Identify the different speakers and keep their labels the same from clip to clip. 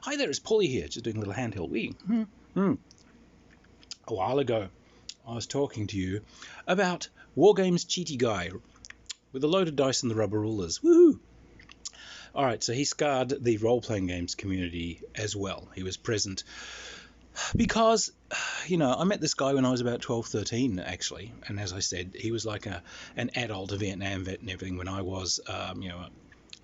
Speaker 1: Hi there, it's Paulie here, just doing a little handheld wee. A while ago, I was talking to you about Wargames Cheaty Guy with a load of dice and the rubber rulers. Woohoo! Alright, so he scarred the role-playing games community as well. He was present because, I met this guy when I was about 12, 13, actually. And as I said, he was like an adult, a Vietnam vet and everything when I was,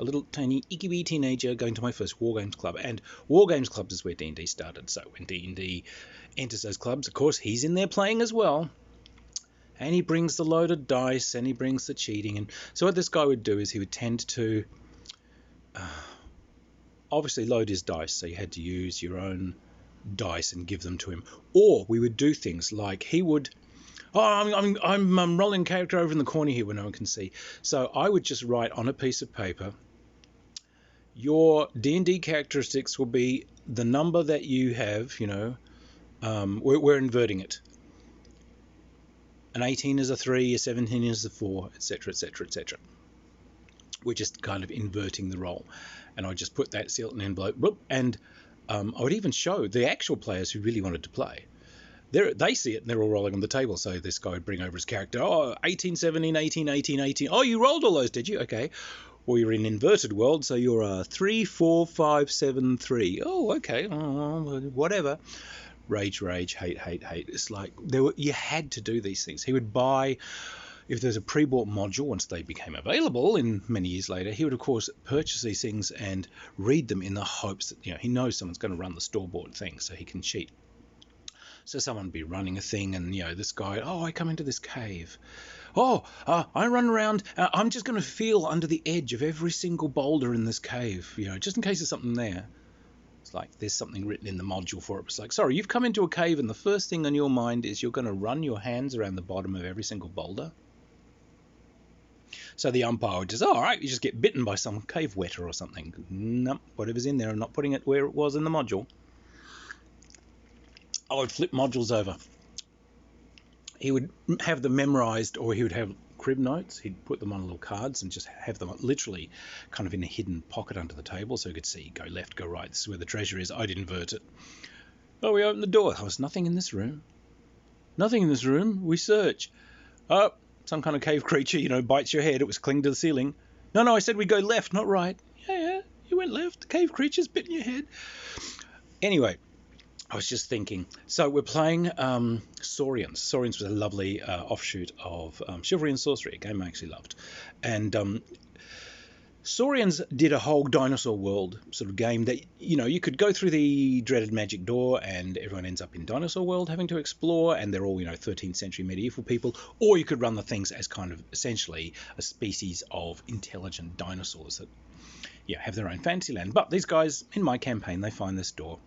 Speaker 1: a little tiny icky-wee teenager going to my first Wargames club. And Wargames clubs is where D&D started. So when D&D enters those clubs, of course, he's in there playing as well. And he brings the load of dice and he brings the cheating. And so what this guy would do is he would tend to obviously load his dice. So you had to use your own dice and give them to him. Or we would do things like he would... I'm rolling character over in the corner here where no one can see. So I would just write on a piece of paper, your D&D characteristics will be the number that you have, we're inverting it. An 18 is a 3, a 17 is a 4, etc., etc., etc. We're just kind of inverting the roll. And I just put that, seal it in an envelope, and I would even show the actual players who really wanted to play. They see it and they're all rolling on the table. So this guy would bring over his character. Oh, 18, 17, 18, 18, 18. Oh, you rolled all those, did you? Okay. Or you're in inverted world, so you're a 3, 4, 5, 7, 3. Oh, okay. Whatever. Rage, hate. It's like you had to do these things. He would buy, if there's a pre-bought module, once they became available in many years later, he would, of course, purchase these things and read them in the hopes that, he knows someone's going to run the store-bought thing so he can cheat. So someone would be running a thing and, this guy, I come into this cave. I run around. I'm just going to feel under the edge of every single boulder in this cave, just in case there's something there. It's like there's something written in the module for it. It's like, sorry, you've come into a cave and the first thing on your mind is you're going to run your hands around the bottom of every single boulder. So the umpire would just, all right, you just get bitten by some cave wetter or something. Nope, whatever's in there, I'm not putting it where it was in the module. I would flip modules over. He would have them memorized, or he would have crib notes. He'd put them on little cards and just have them literally kind of in a hidden pocket under the table so he could see, go left, go right. This is where the treasure is. I'd invert it. Oh, we opened the door. There was nothing in this room. Nothing in this room. We search. Oh, some kind of cave creature, bites your head. It was clinging to the ceiling. No, I said we go left, not right. Yeah, you went left. The cave creature's bitten your head. Anyway, I was just thinking, so we're playing Saurians. Saurians was a lovely offshoot of Chivalry and Sorcery, a game I actually loved. And Saurians did a whole dinosaur world sort of game that, you could go through the dreaded magic door and everyone ends up in dinosaur world having to explore, and they're all, 13th century medieval people, or you could run the things as kind of essentially a species of intelligent dinosaurs that, have their own fantasy land. But these guys, in my campaign, they find this door.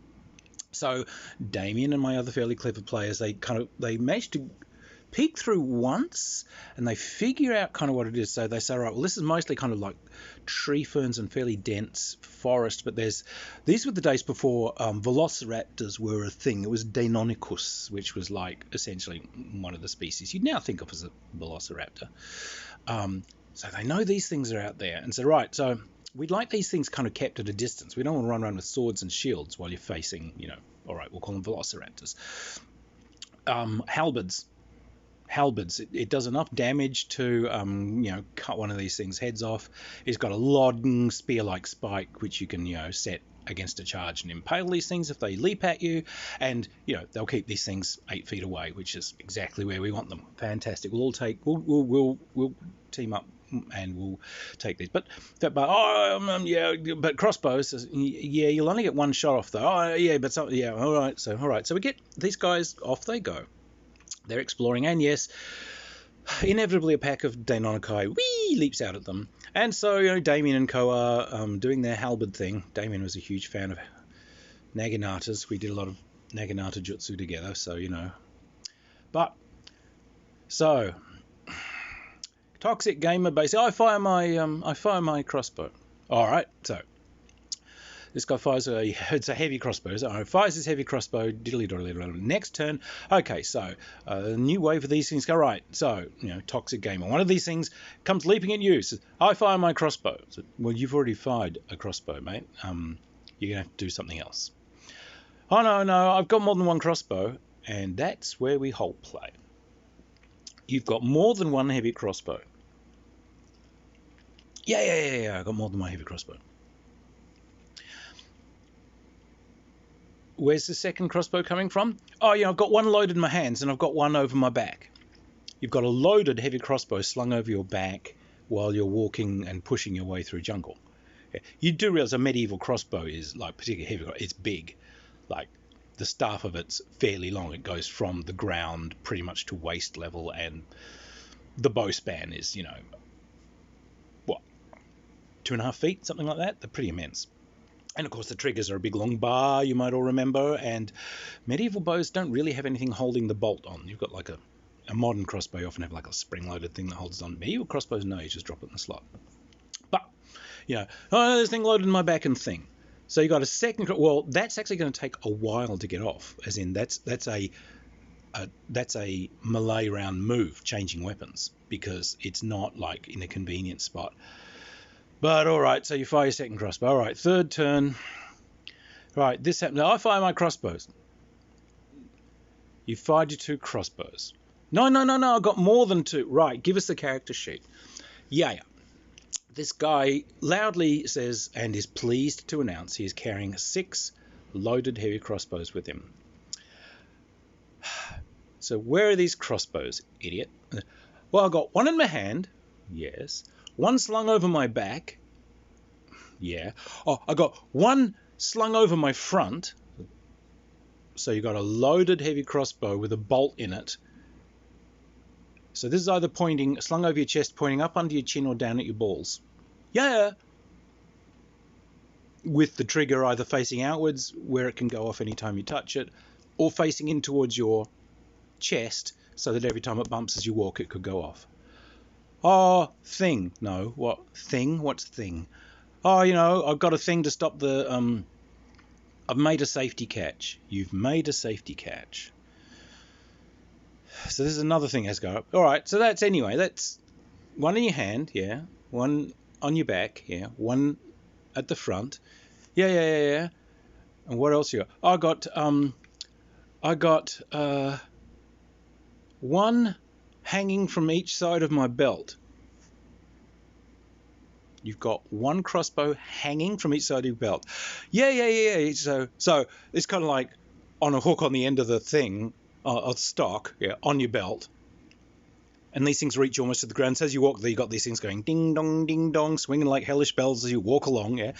Speaker 1: So Damien and my other fairly clever players, they managed to peek through once and they figure out kind of what it is. So they say, right, well, this is mostly kind of like tree ferns and fairly dense forest, but these were the days before velociraptors were a thing. It was Deinonychus, which was like essentially one of the species you'd now think of as a velociraptor. So they know these things are out there. And so, right, so we'd like these things kind of kept at a distance. We don't want to run around with swords and shields while you're facing, all right, we'll call them velociraptors. Halberds. It does enough damage to, cut one of these things' heads off. It's got a long spear-like spike, which you can, set against a charge and impale these things if they leap at you. And, they'll keep these things 8 feet away, which is exactly where we want them. Fantastic. We'll team up and we'll take these. But crossbows, you'll only get one shot off though. All right. So we get these guys, off they go. They're exploring, and yes, inevitably a pack of Deinonychi leaps out at them. And so, Damien and co are doing their halberd thing. Damien was a huge fan of Naginatas. We did a lot of Naginata jutsu together, so, But, so... Toxic gamer basically. I fire my crossbow. All right, so this guy fires it's a heavy crossbow. So fires his heavy crossbow. Diddly. Next turn. Okay, so a new wave of these things go right. So toxic gamer. One of these things comes leaping at you. Says, I fire my crossbow. So, well, you've already fired a crossbow, mate. you're going to have to do something else. Oh, no, I've got more than one crossbow. And that's where we hold play. You've got more than one heavy crossbow. Yeah, I've got more than one heavy crossbow. Where's the second crossbow coming from? Oh, yeah, I've got one loaded in my hands and I've got one over my back. You've got a loaded heavy crossbow slung over your back while you're walking and pushing your way through jungle. Yeah. You do realize a medieval crossbow is like particularly heavy. It's big. Like the staff of it's fairly long. It goes from the ground pretty much to waist level, and the bow span is, 2.5 feet, something like that. They're pretty immense. And of course the triggers are a big long bar, you might all remember, and medieval bows don't really have anything holding the bolt on. You've got like a modern crossbow, you often have like a spring-loaded thing that holds it on. Medieval crossbows, no, you just drop it in the slot. But, oh, this thing loaded in my back and thing. So you got a second, well, that's actually going to take a while to get off, as in that's a melee round move, changing weapons, because it's not like in a convenient spot. But all right, so you fire your second crossbow. All right, third turn. All right, this happened. Now I fire my crossbows. You fired your 2 crossbows. No, I got more than 2. Right, give us the character sheet. Yeah. This guy loudly says and is pleased to announce he is carrying 6 loaded heavy crossbows with him. So where are these crossbows, idiot? Well, I got one in my hand. Yes. One slung over my back. Yeah. Oh, I got one slung over my front. So you got a loaded heavy crossbow with a bolt in it. So this is either slung over your chest, pointing up under your chin or down at your balls. Yeah. With the trigger either facing outwards, where it can go off anytime you touch it, or facing in towards your chest, so that every time it bumps as you walk, it could go off. Oh, thing. No, what? Thing? What's thing? Oh, I've got a thing to stop the... I've made a safety catch. You've made a safety catch. So this is another thing that has to go up. All right, so that's one in your hand, yeah. One on your back, yeah. One at the front. Yeah. And what else you got? I got one hanging from each side of my belt. You've got one crossbow hanging from each side of your belt. Yeah. So it's kind of like on a hook on the end of the thing, of stock, yeah, on your belt. And these things reach almost to the ground. So as you walk there, you got these things going ding dong, swinging like hellish bells as you walk along, yeah.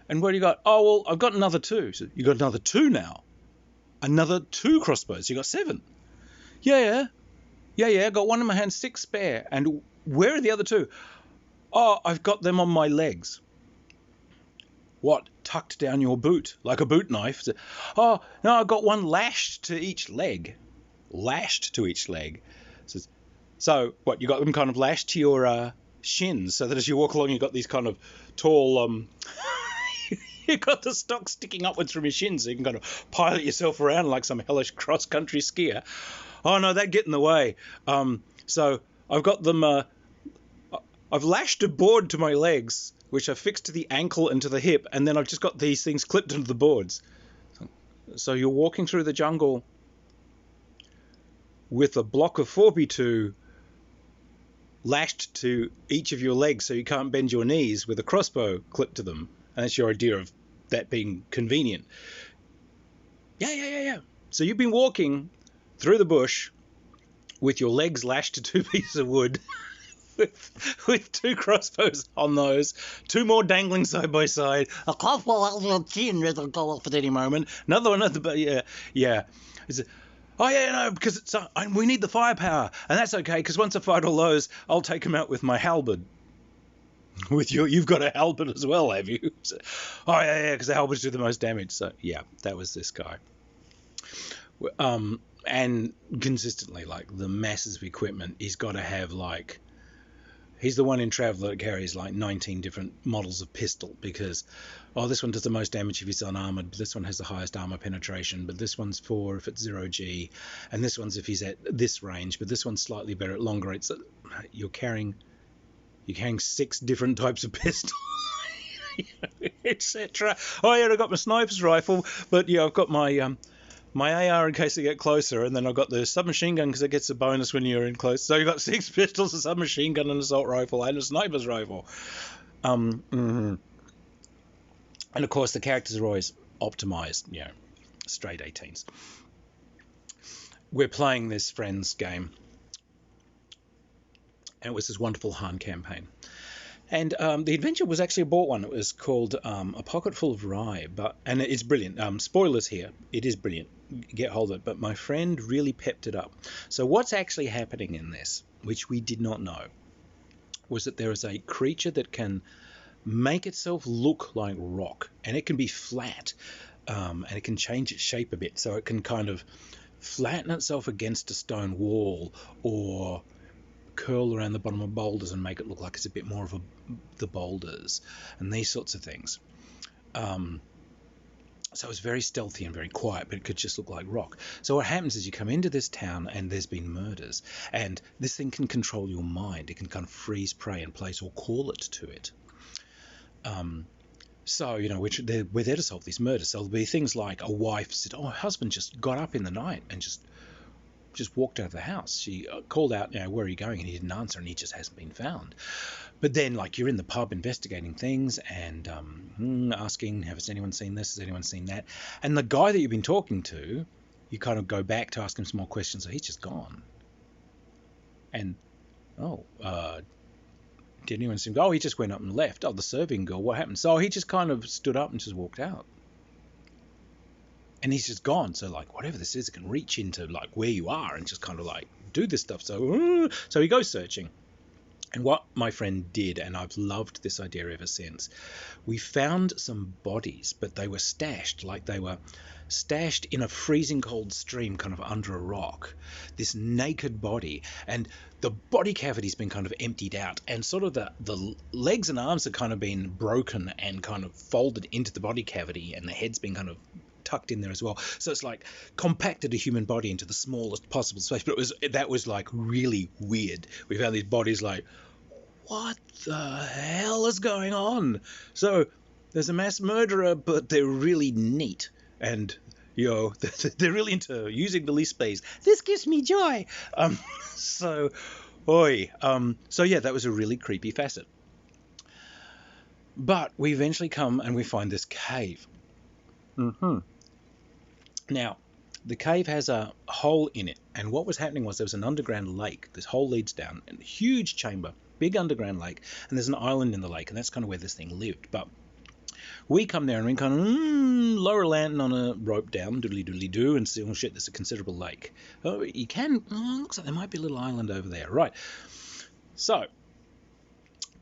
Speaker 1: And what do you got? Oh, well, I've got another 2. So you got another 2 now. Another 2 crossbows. You got 7. Yeah. I got one in my hand, 6 spare. And where are the other 2? Oh, I've got them on my legs. What? Tucked down your boot, like a boot knife? Oh, no, I've got one lashed to each leg. So what, you got them kind of lashed to your shins, so that as you walk along, you've got these kind of tall... You've got the stock sticking upwards from your shins, so you can kind of pilot yourself around like some hellish cross-country skier. Oh, no, that'd get in the way. So I've got them... I've lashed a board to my legs, which I've fixed to the ankle and to the hip, and then I've just got these things clipped into the boards. So you're walking through the jungle with a block of 4x2 lashed to each of your legs so you can't bend your knees, with a crossbow clipped to them. And that's your idea of that being convenient. Yeah. So you've been walking through the bush with your legs lashed to 2 pieces of wood. With 2 crossbows on those, 2 more dangling side by side. A crossbow on your chin that'll go off at any moment. Another one at the yeah. Because we need the firepower, and that's okay. Because once I fight all those, I'll take them out with my halberd. You've got a halberd as well, have you? So, because the halberds do the most damage. So yeah, that was this guy. And consistently, like the masses of equipment, he's got to have like. He's the one in Traveller that carries like 19 different models of pistol, because, this one does the most damage if he's unarmoured, but this one has the highest armour penetration, but this one's 4 if it's 0G, and this one's if he's at this range, but this one's slightly better at longer range. So you're carrying 6 different types of pistol. etc. Oh yeah, I got my sniper's rifle, but yeah, I've got my AR in case I get closer, and then I've got the submachine gun because it gets a bonus when you're in close. So you've got 6 pistols, a submachine gun, an assault rifle, and a sniper's rifle. And of course, the characters are always optimized, straight 18s. We're playing this Friends game, and it was this wonderful Han campaign. And the adventure was actually a bought one. It was called A Pocket Full of Rye, and it's brilliant. Spoilers here. It is brilliant. Get hold of it. But my friend really pepped it up. So what's actually happening in this, which we did not know, was that there is a creature that can make itself look like rock, and it can be flat, and it can change its shape a bit. So it can kind of flatten itself against a stone wall, or curl around the bottom of boulders and make it look like it's a bit more of the boulders, and these sorts of things. So it's very stealthy and very quiet, but it could just look like rock. So what happens is you come into this town and there's been murders, and this thing can control your mind. It can kind of freeze prey in place or call it to it. So, we're there to solve these murders. So there'll be things like a wife said, oh, her husband just got up in the night and just walked out of the house. She called out, where are you going? And he didn't answer, and he just hasn't been found. But then, you're in the pub investigating things and asking, has anyone seen this? Has anyone seen that? And the guy that you've been talking to, you kind of go back to ask him some more questions. So he's just gone. And, did anyone see him go? Oh, he just went up and left. Oh, the serving girl, what happened? So he just kind of stood up and just walked out. And he's just gone. So, whatever this is, it can reach into, where you are and just kind of, do this stuff. So he goes searching. And what my friend did, and I've loved this idea ever since, we found some bodies, but they were stashed, in a freezing cold stream kind of under a rock. This naked body. And the body cavity's been kind of emptied out. And sort of the legs and arms have kind of been broken and kind of folded into the body cavity. And the head's been kind of tucked in there as well. So it's compacted a human body into the smallest possible space. But that was really weird. We found these bodies what the hell is going on? So there's a mass murderer, but they're really neat. And, they're really into using the least space. This gives me joy. So yeah, that was a really creepy facet. But we eventually come and we find this cave. Now, the cave has a hole in it, and what was happening was there was an underground lake. This hole leads down, and a huge chamber, big underground lake, and there's an island in the lake, and that's kind of where this thing lived. But we come there and we kind of lower a lantern on a rope down, doodly-doodly-doo, and see, oh shit, there's a considerable lake. Oh, you can, looks like there might be a little island over there. Right. So,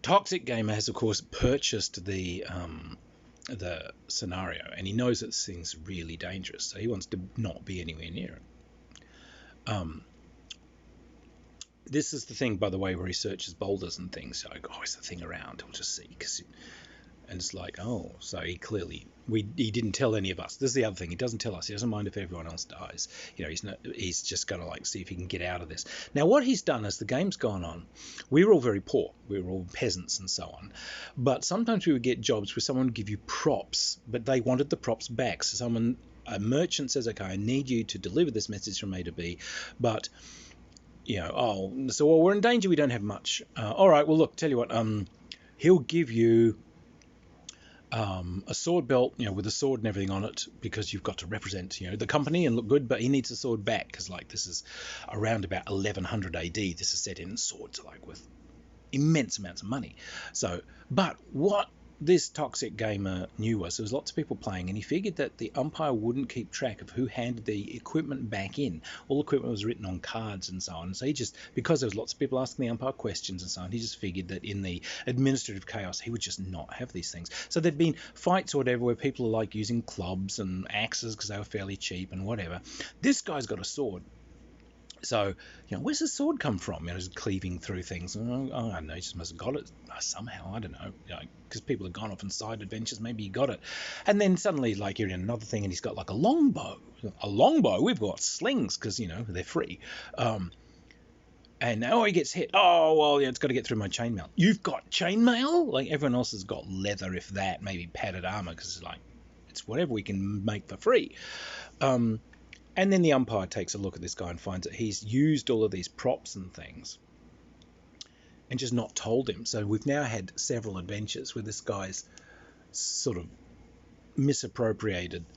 Speaker 1: Toxic Gamer has, of course, purchased the scenario, and he knows that this thing's really dangerous, so he wants to not be anywhere near it. This is the thing, by the way, where he searches boulders and things. So, is the thing around? He'll just see, and it's so he didn't tell any of us. This is the other thing, he doesn't tell us. He doesn't mind if everyone else dies. He's just going to see if he can get out of this. Now what he's done as the game's gone on, we were all very poor, we were all peasants and so on, but sometimes we would get jobs where someone would give you props, but they wanted the props back. So a merchant says, okay, I need you to deliver this message from A to B, but we're in danger, we don't have much. All right, well look, tell you what, he'll give you a sword belt, with a sword and everything on it, because you've got to represent, the company and look good, but he needs a sword back, because this is around about 1100 AD. This is set in swords, with immense amounts of money. So, but what this Toxic Gamer knew was there was lots of people playing, and he figured that the umpire wouldn't keep track of who handed the equipment back in. All equipment was written on cards and so on. So he just, because there was lots of people asking the umpire questions and so on, he just figured that in the administrative chaos, he would just not have these things. So there'd been fights or whatever where people are using clubs and axes because they were fairly cheap and whatever. This guy's got a sword. So, where's the sword come from? Just cleaving through things. I don't know, he just must have got it somehow, I don't know, because people have gone off on side adventures, maybe he got it. And then suddenly, you're in another thing, and he's got a longbow. A longbow? We've got slings, because, they're free. And oh, he gets hit. Oh, well, yeah, it's got to get through my chainmail. You've got chainmail? Like everyone else has got leather, if that, maybe padded armor, because it's like, it's whatever we can make for free. And then the umpire takes a look at this guy and finds that he's used all of these props and things and just not told him. So we've now had several adventures where this guy's sort of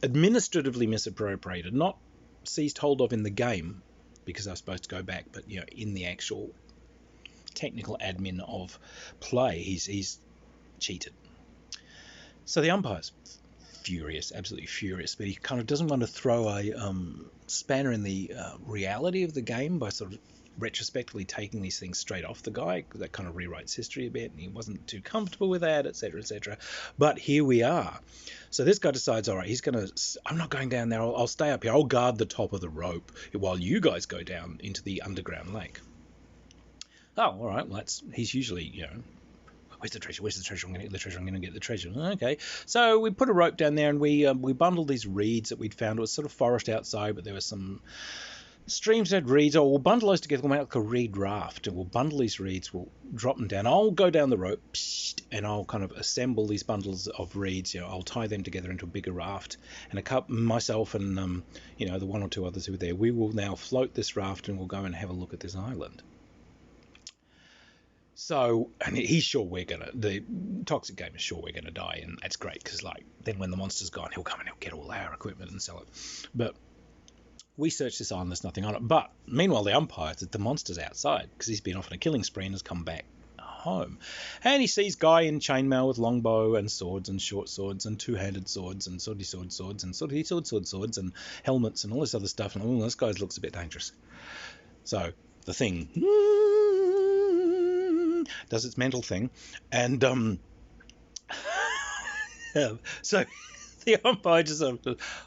Speaker 1: administratively misappropriated, not seized hold of in the game, because they're supposed to go back, but in the actual technical admin of play, he's cheated. So the umpire's furious, absolutely furious, but he kind of doesn't want to throw a spanner in the reality of the game by sort of retrospectively taking these things straight off the guy, because that kind of rewrites history a bit, and he wasn't too comfortable with that, etc., etc. But here we are. So this guy decides, all right, I'm not going down there. I'll stay up here. I'll guard the top of the rope while you guys go down into the underground lake. Oh, all right. Well, he's usually, where's the treasure? Where's the treasure? I'm going to get the treasure. I'm going to get the treasure. Okay. So we put a rope down there, and we bundled these reeds that we'd found. It was sort of forest outside, but there was some streams that had reeds. Oh, we'll bundle those together. We'll make like a reed raft, and we'll bundle these reeds. We'll drop them down. I'll go down the rope, and I'll kind of assemble these bundles of reeds. I'll tie them together into a bigger raft. And myself and the one or two others who were there, we will now float this raft, and we'll go and have a look at this island. So, and he's sure the toxic game is sure we're gonna die, and that's great, because then when the monster's gone, he'll come and he'll get all our equipment and sell it. But we search this island, there's nothing on it. But meanwhile, the umpire, the monster's outside, because he's been off on a killing spree and has come back home. And he sees guy in chainmail with longbow and swords and short swords and two-handed swords and swordy swords and swordy swords and helmets and all this other stuff. And this guy looks a bit dangerous. So the thing does its mental thing, and so the umpire just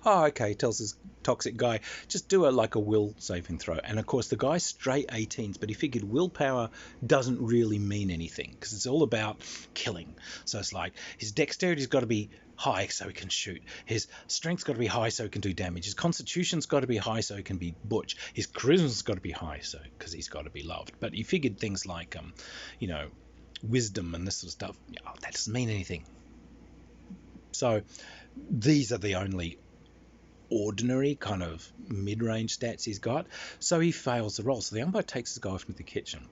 Speaker 1: okay, tells this toxic guy, just do a will saving throw. And of course the guy's straight 18s, but he figured willpower doesn't really mean anything, because it's all about killing. So it's like his dexterity's got to be high so he can shoot, his strength's got to be high so he can do damage, his constitution's got to be high so he can be butch, his charisma's got to be high so because he's got to be loved. But he figured things like wisdom and this sort of stuff, that doesn't mean anything. So these are the only ordinary kind of mid-range stats he's got. So he fails the roll. So the umpire takes the guy off into the kitchen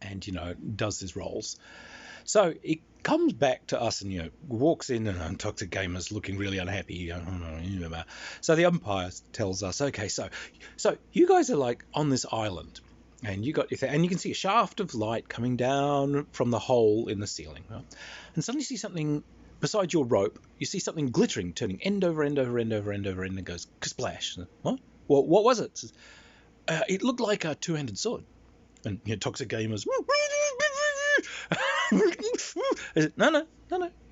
Speaker 1: and, does his rolls. So it comes back to us and, walks in, and Toxic Gamer's looking really unhappy. So the umpire tells us, okay, so you guys are on this island, and you can see a shaft of light coming down from the hole in the ceiling. Right? And suddenly you see something beside your rope. You see something glittering, turning end over end over end over end over end, and goes splash. What? Well, what was it? It looked like a two-handed sword. And Toxic Gamers. No,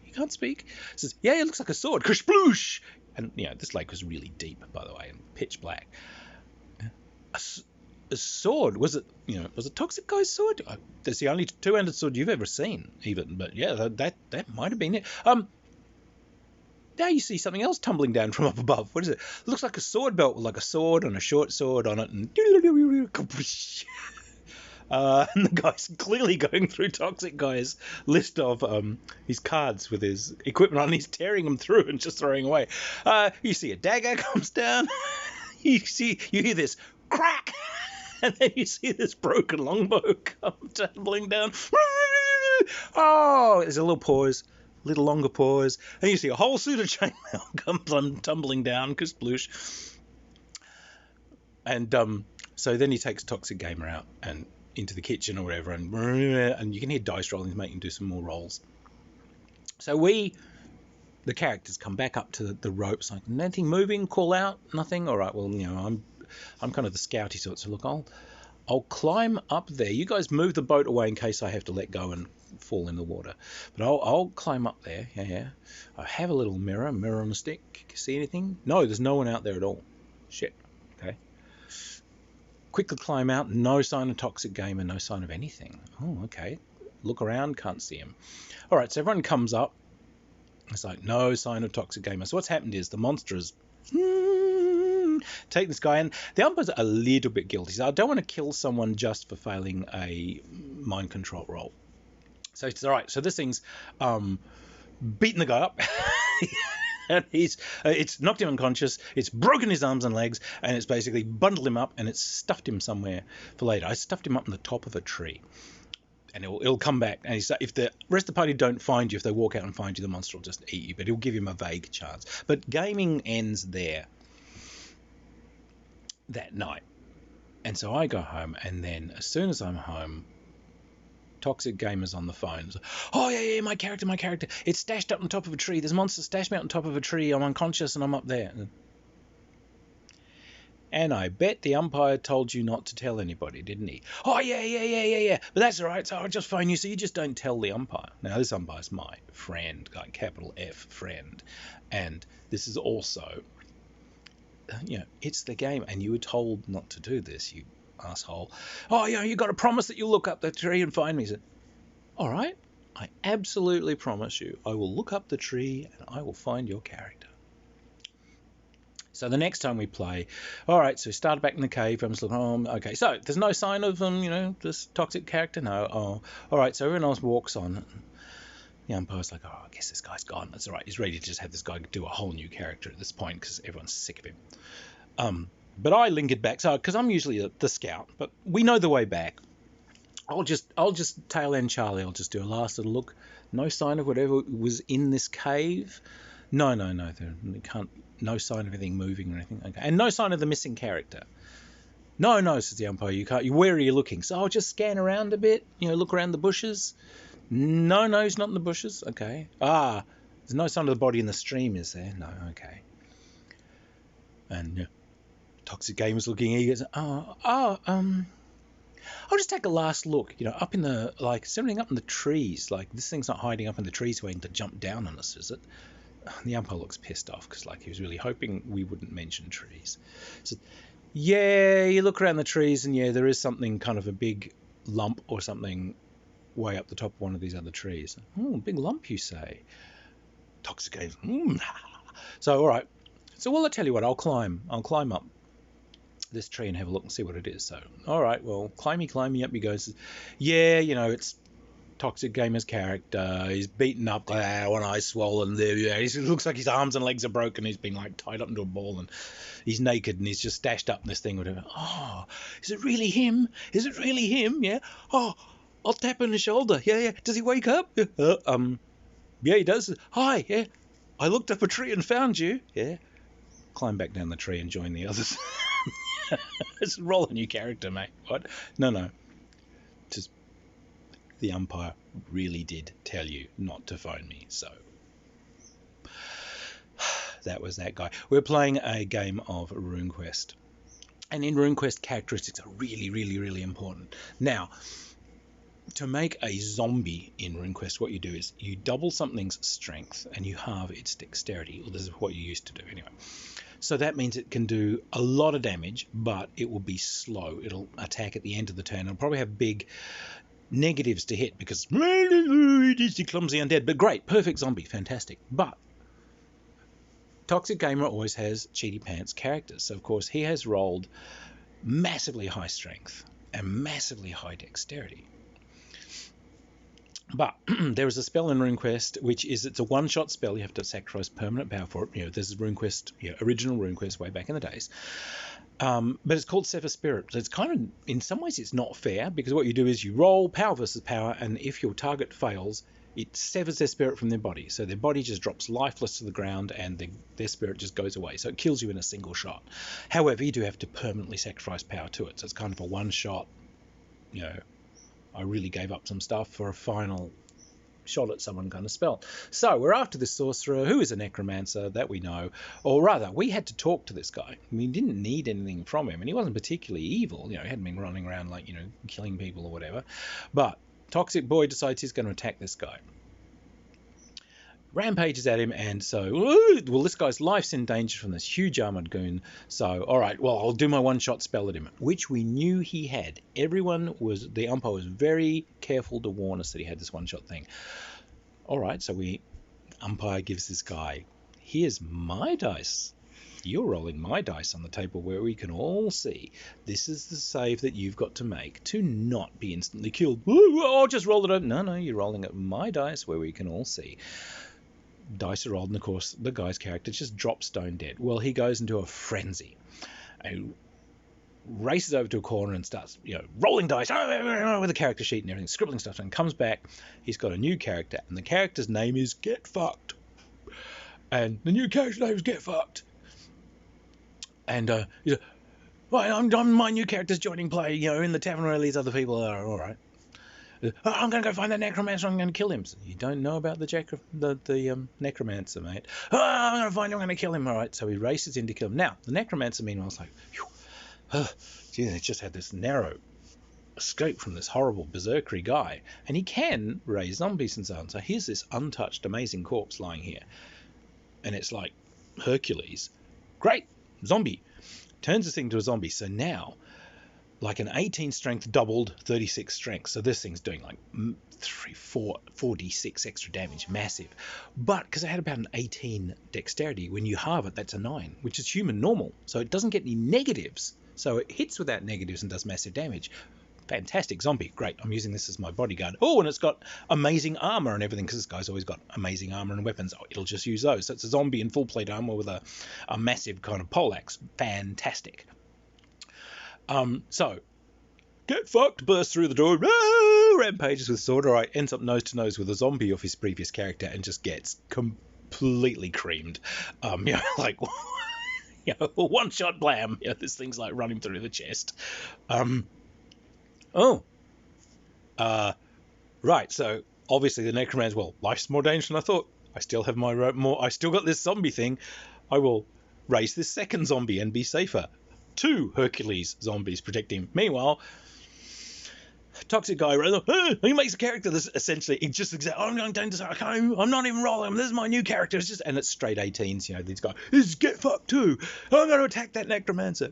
Speaker 1: you can't speak. It says, yeah, it looks like a sword. Sploosh! And this lake was really deep, by the way, and pitch black. A sword? Was it Toxic Guy's sword? That's the only two-handed sword you've ever seen, even. But yeah, that might have been it. Now you see something else tumbling down from up above. What is it? It looks like a sword belt with a sword and a short sword on it, and and the guy's clearly going through Toxic Guy's list of his cards with his equipment on, and he's tearing them through and just throwing away. You see a dagger comes down. you hear this crack, and then you see this broken longbow come tumbling down. Oh, there's a little pause, a little longer pause, and you see a whole suit of chainmail come tumbling down, sploosh. And so then he takes Toxic Gamer out and into the kitchen or whatever, and you can hear dice rolling to make him do some more rolls. So the characters come back up to the ropes, like, nothing moving, call out, nothing. All right, well, I'm kind of the scouty sort, so look, I'll climb up there. You guys move the boat away in case I have to let go and fall in the water. But I'll climb up there. Yeah. I have a little mirror on the stick. See anything? No, there's no one out there at all. Shit. Okay. Quickly climb out. No sign of Toxic Gamer. No sign of anything. Oh, okay. Look around. Can't see him. All right. So everyone comes up. It's like no sign of Toxic Gamer. So what's happened is the monster is take this guy, and the umpire's a little bit guilty. So I don't want to kill someone just for failing a mind control roll. So he says, all right, so this thing's beaten the guy up. And it's knocked him unconscious, it's broken his arms and legs, and it's basically bundled him up, and it's stuffed him somewhere for later. I stuffed him up in the top of a tree, and it'll come back. And if the rest of the party don't find you, if they walk out and find you, the monster will just eat you, but he'll give him a vague chance. But gaming ends there that night. And so I go home, and then as soon as I'm home, Toxic Gamer's on the phone. So, oh, yeah, my character. It's stashed up on top of a tree. There's a monster stashed me out on top of a tree. I'm unconscious, and I'm up there. And I bet the umpire told you not to tell anybody, didn't he? Oh, yeah. But that's all right. So I'll just phone you, so you just don't tell the umpire. Now, this umpire's my friend, like capital F, friend. And this is also, it's the game. And you were told not to do this, you asshole. Oh, you got to promise that you'll look up the tree and find me. So, all right, I absolutely promise you I will look up the tree and I will find your character. So the next time we play, all right, so we started back in the cave. I'm just looking, okay, so there's no sign of this toxic character. No. Oh, all right, so everyone else walks on. The umpire's like, oh, I guess this guy's gone. That's all right. He's ready to just have this guy do a whole new character at this point because everyone's sick of him. But I lingered back, so because I'm usually the scout, but we know the way back. I'll just tail end Charlie. I'll just do a last little look. No sign of whatever was in this cave. No. No sign of anything moving or anything. Okay, and no sign of the missing character. No, says the umpire. You can't. Where are you looking? So I'll just scan around a bit. Look around the bushes. No, he's not in the bushes. Okay. There's no sign of the body in the stream, is there? No. Okay. And Toxic Gamer's looking eager. I'll just take a last look, up in the, something up in the trees. Like, this thing's not hiding up in the trees waiting to jump down on us, is it? The umpire looks pissed off because, he was really hoping we wouldn't mention trees. So, yeah, you look around the trees and, there is something, kind of a big lump or something way up the top of one of these other trees. Oh, big lump, you say? Toxic Gamer. So, all right. So, well, I'll tell you what, I'll climb up this tree and have a look and see what it is. So, all right, well, climby up he goes. Yeah, it's Toxic Gamer's character. He's beaten up, one eye swollen. He looks like his arms and legs are broken. He's been tied up into a ball and he's naked and he's just stashed up in this thing. Whatever. Oh, is it really him? Yeah. Oh, I'll tap on the shoulder. Yeah. Does he wake up? Yeah, he does. Hi. Yeah. I looked up a tree and found you. Yeah. Climb back down the tree and join the others. Just roll a new character, mate. What? No. Just the umpire really did tell you not to phone me, so that was that guy. We're playing a game of RuneQuest, and in RuneQuest, characteristics are really, really, really important. Now, to make a zombie in RuneQuest, what you do is you double something's strength and you halve its dexterity. Well, this is what you used to do anyway. So that means it can do a lot of damage, but it will be slow. It'll attack at the end of the turn. It'll probably have big negatives to hit because it's the clumsy undead. But great, perfect zombie, fantastic. But Toxic Gamer always has cheaty pants characters. So, of course, he has rolled massively high strength and massively high dexterity. But there is a spell in RuneQuest, which is, it's a one-shot spell. You have to sacrifice permanent power for it. This is RuneQuest, original RuneQuest way back in the days. But it's called Sever Spirit. So it's kind of, in some ways, it's not fair because what you do is you roll power versus power, and if your target fails, it severs their spirit from their body. So their body just drops lifeless to the ground, and their spirit just goes away. So it kills you in a single shot. However, you do have to permanently sacrifice power to it. So it's kind of a one-shot, I really gave up some stuff for a final shot at someone kind of spell. So we're after this sorcerer who is a necromancer that we know, or rather we had to talk to this guy. We didn't need anything from him, and he wasn't particularly evil. He hadn't been running around killing people or whatever. But Toxic Boy decides he's going to attack this guy. Rampages at him, and so, well, this guy's life's in danger from this huge armored goon. So, all right, well, I'll do my one-shot spell at him, which we knew he had. The umpire was very careful to warn us that he had this one-shot thing. All right, so umpire gives this guy, here's my dice. You're rolling my dice on the table where we can all see. This is the save that you've got to make to not be instantly killed. Oh, just roll it over. No, you're rolling at my dice where we can all see. Dice are rolled, and of course the guy's character just drops stone dead. Well, he goes into a frenzy. He races over to a corner and starts, rolling dice with a character sheet and everything, scribbling stuff, and comes back. He's got a new character, and the character's name is Get Fucked. And the new character's name is Get Fucked. And he's like, well, my new character's joining play, in the tavern where these other people are. All right. I'm going to go find that necromancer. I'm going to kill him. So you don't know about the necromancer, mate. I'm going to find him. I'm going to kill him. All right. So he races in to kill him. Now, the necromancer, meanwhile, is like, gee, they just had this narrow escape from this horrible berserkery guy. And he can raise zombies and so on. So here's this untouched, amazing corpse lying here. And it's like Hercules. Great. Zombie. Turns this thing to a zombie. So now, like an 18 strength doubled 36 strength. So this thing's doing like 4d6 extra damage. Massive. But because it had about an 18 dexterity, when you halve it, that's a 9, which is human normal. So it doesn't get any negatives. So it hits without negatives and does massive damage. Fantastic zombie. Great. I'm using this as my bodyguard. Oh, and it's got amazing armor and everything, because this guy's always got amazing armor and weapons. Oh, it'll just use those. So it's a zombie in full plate armor with a massive kind of poleaxe. Fantastic. So Get Fucked bursts through the door, rampages with sword. All right, ends up nose to nose with a zombie of his previous character and just gets completely creamed. Like one shot blam. This thing's like running through the chest. Right. So obviously the necromancer, well, life's more dangerous than I thought. I still have my I still got this zombie thing. I will raise this second zombie and be safer. 2 Hercules zombies protect him. Meanwhile, toxic guy, he makes a character that's essentially I'm not even rolling. This is my new character. And it's straight 18s. These guys, this is Get Fucked too. I'm going to attack that necromancer.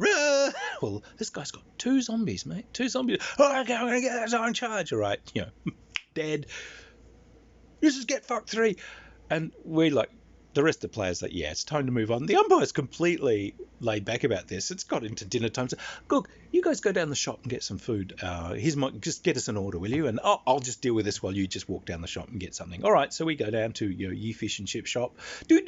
Speaker 1: Well, this guy's got 2 zombies, mate. 2 zombies. I'm going to get that guy in charge. All right, dead. This is Get Fucked 3, and we like. The rest of the players like, yeah, it's time to move on. The umpire's completely laid back about this. It's got into dinner time. So, look, you guys go down the shop and get some food. Just get us an order, will you? And I'll just deal with this while you just walk down the shop and get something. All right, so we go down to Ye Fish and Chip shop. It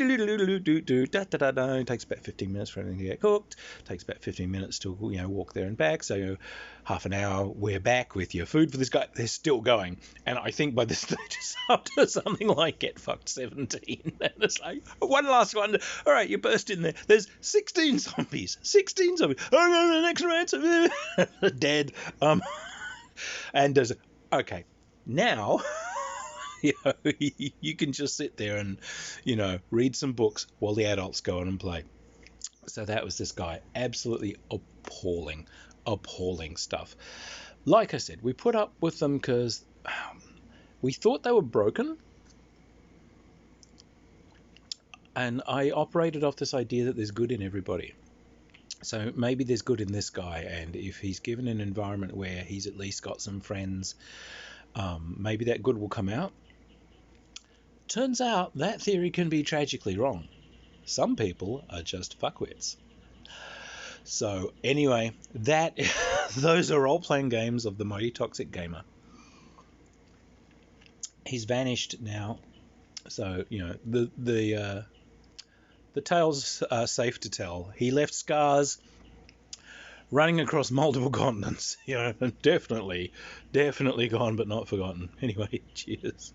Speaker 1: takes about 15 minutes for everything to get cooked. It takes about 15 minutes to walk there and back. So half an hour, we're back with your food for this guy. They're still going, and I think by this stage it's up to something like Get Fucked 17. And it's like, one last one. All right, you burst in there. There's 16 zombies. 16 zombies. Oh no, the next ransom. Dead. And there's okay. Now, you can just sit there and read some books while the adults go on and play. So that was this guy. Absolutely appalling stuff. Like I said, we put up with them because we thought they were broken. And I operated off this idea that there's good in everybody. So maybe there's good in this guy, and if he's given an environment where he's at least got some friends, maybe that good will come out. Turns out that theory can be tragically wrong. Some people are just fuckwits. So anyway, those are role-playing games of the Mighty Toxic Gamer. He's vanished now, so the tale's safe to tell. He left scars running across multiple continents. Definitely gone but not forgotten. Anyway, cheers.